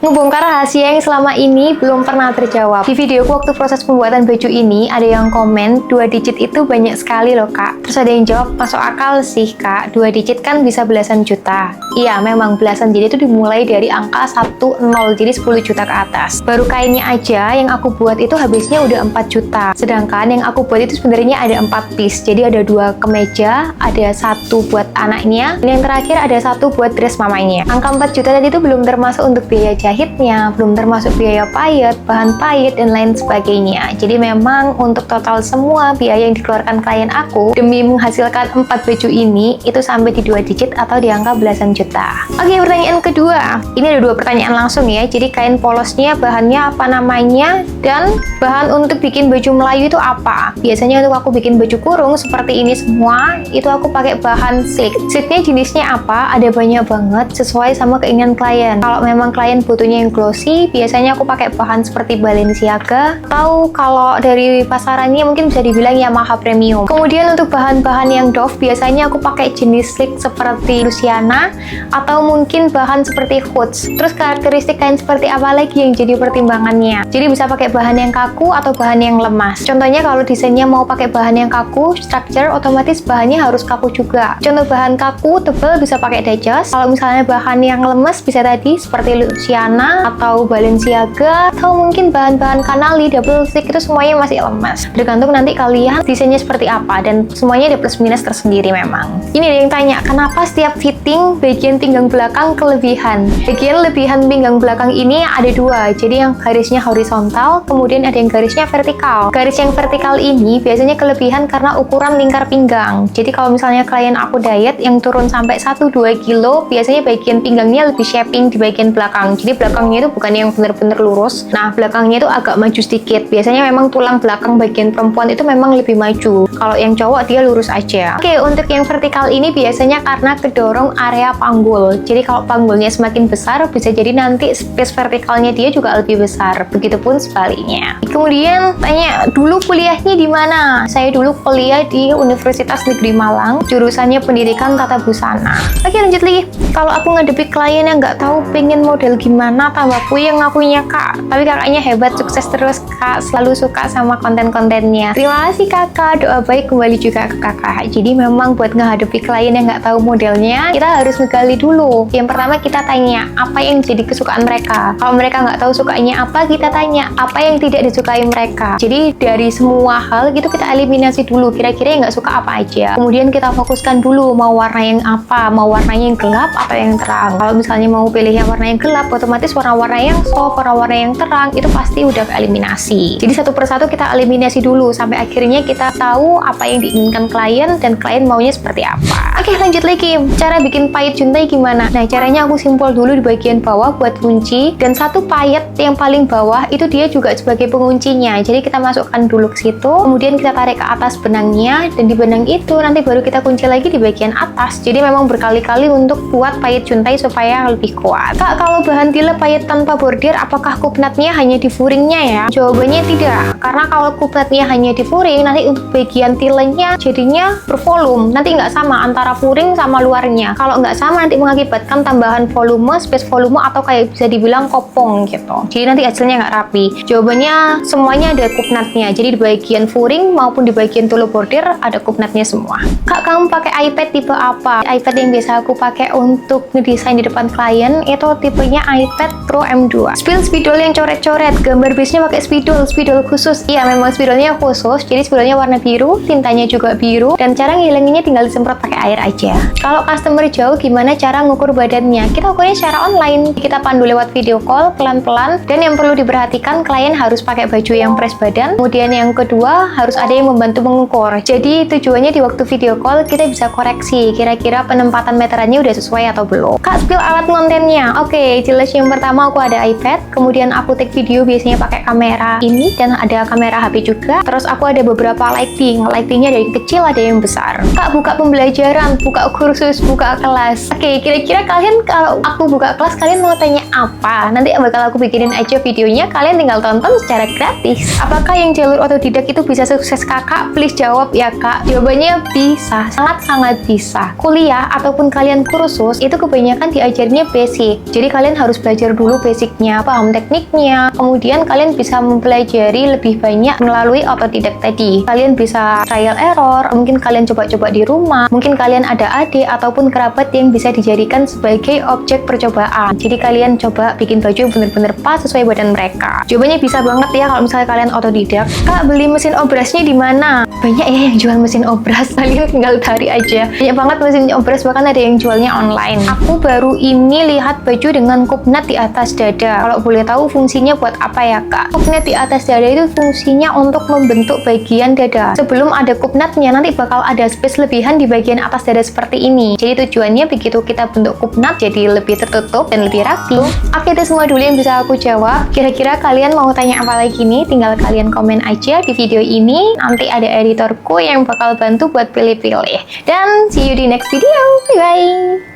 Ngebongkar rahasia yang selama ini belum pernah terjawab. Di videoku waktu proses pembuatan baju ini, ada yang komen 2 digit itu banyak sekali loh kak. Terus ada yang jawab, masuk akal sih kak, 2 digit kan bisa belasan juta. Iya memang belasan, jadi itu dimulai dari angka 10, jadi 10 juta ke atas. Baru kainnya aja yang aku buat itu habisnya udah 4 juta. Sedangkan yang aku buat itu sebenarnya ada 4 piece. Jadi ada 2 kemeja, ada 1 buat anaknya, dan yang terakhir ada 1 buat dress mamanya. Angka 4 juta tadi itu belum termasuk untuk biaya jahitnya, belum termasuk biaya payet, bahan payet, dan lain sebagainya. Jadi memang untuk total semua biaya yang dikeluarkan klien aku demi menghasilkan 4 baju ini itu sampai di 2 digit atau di angka belasan juta. Oke, pertanyaan kedua. Ini ada 2 pertanyaan langsung ya. Jadi kain polosnya bahannya apa namanya, dan bahan untuk bikin baju Melayu itu apa? Biasanya untuk aku bikin baju kurung seperti ini semua, itu aku pakai bahan silk. Silknya jenisnya apa? Ada banyak banget sesuai sama keinginan klien. Kalau memang klien butuhnya yang glossy, biasanya aku pakai bahan seperti Balenciaga, atau kalau dari pasarannya mungkin bisa dibilang Yamaha Premium. Kemudian untuk bahan-bahan yang doff, biasanya aku pakai jenis silk seperti Luciana, atau mungkin bahan seperti Hoods. Terus karakteristik kain seperti apa lagi yang jadi pertimbangannya? Jadi bisa pakai bahan yang kaku atau bahan yang lemas. Contohnya kalau desainnya mau pakai bahan yang kaku, structure, otomatis bahannya harus kaku juga. Contoh bahan kaku, tebal bisa pakai Dajos. Kalau misalnya bahan yang lemas bisa tadi seperti Luciana atau Balenciaga, atau mungkin bahan-bahan Canali, double stick, itu semuanya masih lemas. Tergantung nanti kalian desainnya seperti apa, dan semuanya ada plus minus tersendiri memang. Ini ada yang tanya, kenapa setiap fitting bagian pinggang belakang kelebihan? Bagian lebihan pinggang belakang ini ada 2, jadi yang garisnya horizontal, kemudian ada yang garisnya vertikal. Garis yang vertikal ini biasanya kelebihan karena ukuran lingkar pinggang. Jadi kalau misalnya klien aku diet yang turun sampai 1-2 kilo, biasanya bagian pinggangnya lebih shaping di bagian belakang. Jadi belakangnya itu bukan yang benar-benar lurus. Nah, belakangnya itu agak maju sedikit. Biasanya memang tulang belakang bagian perempuan itu memang lebih maju. Kalau yang cowok dia lurus aja. Oke, untuk yang vertikal ini biasanya karena kedorong area panggul. Jadi kalau panggulnya semakin besar, bisa jadi nanti space vertikalnya dia juga lebih besar. Begitupun sebaliknya. Kemudian tanya, dulu kuliahnya di mana? Saya dulu kuliah di Universitas Negeri Malang, jurusannya Pendidikan Tata Busana. Oke, lanjut lagi. Kalau aku ngadepi klien yang nggak tahu pengen model gimana, tambah puyeng akunya kak. Tapi kakaknya hebat, sukses terus kak, selalu suka sama konten-kontennya. Terima kasih kakak, doa baik kembali juga ke kakak. Jadi memang buat menghadapi klien yang nggak tahu modelnya, kita harus ngegali dulu. Yang pertama kita tanya, apa yang jadi kesukaan mereka. Kalau mereka nggak tahu sukanya apa, kita tanya, apa yang tidak disukai mereka. Jadi dari semua hal gitu kita eliminasi dulu, kira-kira yang nggak suka apa aja. Kemudian kita fokuskan dulu, mau warna yang apa, mau warnanya yang gelap atau yang terang. Kalau misalnya mau pilih yang warna yang gelap, otomatis warna-warna yang soft, warna-warna yang terang itu pasti udah keeliminasi. Jadi satu persatu kita eliminasi dulu sampai akhirnya kita tahu apa yang diinginkan klien dan klien maunya seperti apa. Oke, lanjut lagi. Cara bikin payet juntai gimana? Nah, caranya aku simpul dulu di bagian bawah buat kunci, dan 1 payet yang paling bawah itu dia juga sebagai penguncinya. Jadi kita masukkan dulu ke situ, kemudian kita tarik ke atas benangnya, dan di benang itu nanti baru kita kunci lagi di bagian atas. Jadi memang berkali-kali untuk buat payet juntai supaya lebih kuat. Kak, kalau bahan tile payet tanpa bordir, apakah kupnatnya hanya di furingnya ya? Jawabannya tidak, karena kalau kupnatnya hanya di furing, nanti untuk bagian tilenya jadinya bervolume. Nanti nggak sama antara furing sama luarnya. Kalau nggak sama nanti mengakibatkan tambahan volume, space volume, atau kayak bisa dibilang kopong gitu. Jadi nanti hasilnya nggak rapi. Jawabannya semuanya ada kupnatnya. Jadi di bagian furing maupun di bagian tule bordir ada kupnatnya semua. Kak, kamu pakai iPad tipe apa? iPad yang biasa aku pakai untuk ngedesain di depan klien itu tipenya iPad Pro M2. Spidol yang coret-coret, gambar base-nya pakai spidol khusus. Iya, memang spidolnya khusus. Jadi spidolnya warna biru, tintanya juga biru, dan cara ngilanginnya tinggal disemprot pakai air aja. Kalau customer jauh, gimana cara ngukur badannya? Kita ukurnya secara online. Kita pandu lewat video call pelan-pelan, dan yang perlu diperhatikan klien harus pakai baju yang press badan. Kemudian yang kedua harus ada yang membantu mengukur. Jadi tujuannya di waktu video call kita bisa koreksi kira-kira penempatan meterannya udah sesuai atau belum. Kak, spill alat ngontennya. Oke, jelas yang pertama aku ada iPad, kemudian aku take video biasanya pakai kamera ini, dan ada kamera HP juga. Terus aku ada beberapa lightingnya ada yang kecil, ada yang besar. Kak, buka pembelajaran, buka kursus, buka kelas. Oke, kira-kira kalian kalau aku buka kelas, kalian mau tanya apa? Nanti bakal aku bikinin aja videonya, kalian tinggal tonton secara gratis. Apakah yang jalur otodidak itu bisa sukses kakak? Please jawab ya kak. Jawabannya bisa, sangat-sangat bisa. Kuliah ataupun kalian kursus itu kebanyakan diajarnya basic. Jadi kalian harus belajar belajar dulu basicnya, paham tekniknya. Kemudian kalian bisa mempelajari lebih banyak melalui otodidak tadi. Kalian bisa trial error, mungkin kalian coba-coba di rumah, mungkin kalian ada adik ataupun kerabat yang bisa dijadikan sebagai objek percobaan. Jadi kalian coba bikin baju bener-bener pas sesuai badan mereka. Jawabannya bisa banget ya kalau misalnya kalian otodidak. Kak, beli mesin obrasnya di mana? Banyak ya yang jual mesin obras, kalian tinggal cari aja. Banyak banget mesin obras, bahkan ada yang jualnya online. Aku baru ini lihat baju dengan kupnat di atas dada. Kalau boleh tahu fungsinya buat apa ya kak? Kupnat di atas dada itu fungsinya untuk membentuk bagian dada. Sebelum ada kupnatnya, nanti bakal ada space lebihan di bagian atas dada seperti ini. Jadi tujuannya begitu kita bentuk kupnat jadi lebih tertutup dan lebih rapi. Oke, itu semua dulu yang bisa aku jawab. Kira-kira kalian mau tanya apa lagi nih? Tinggal kalian komen aja di video ini. Nanti ada editorku yang bakal bantu buat pilih-pilih. Dan see you di next video. Bye bye.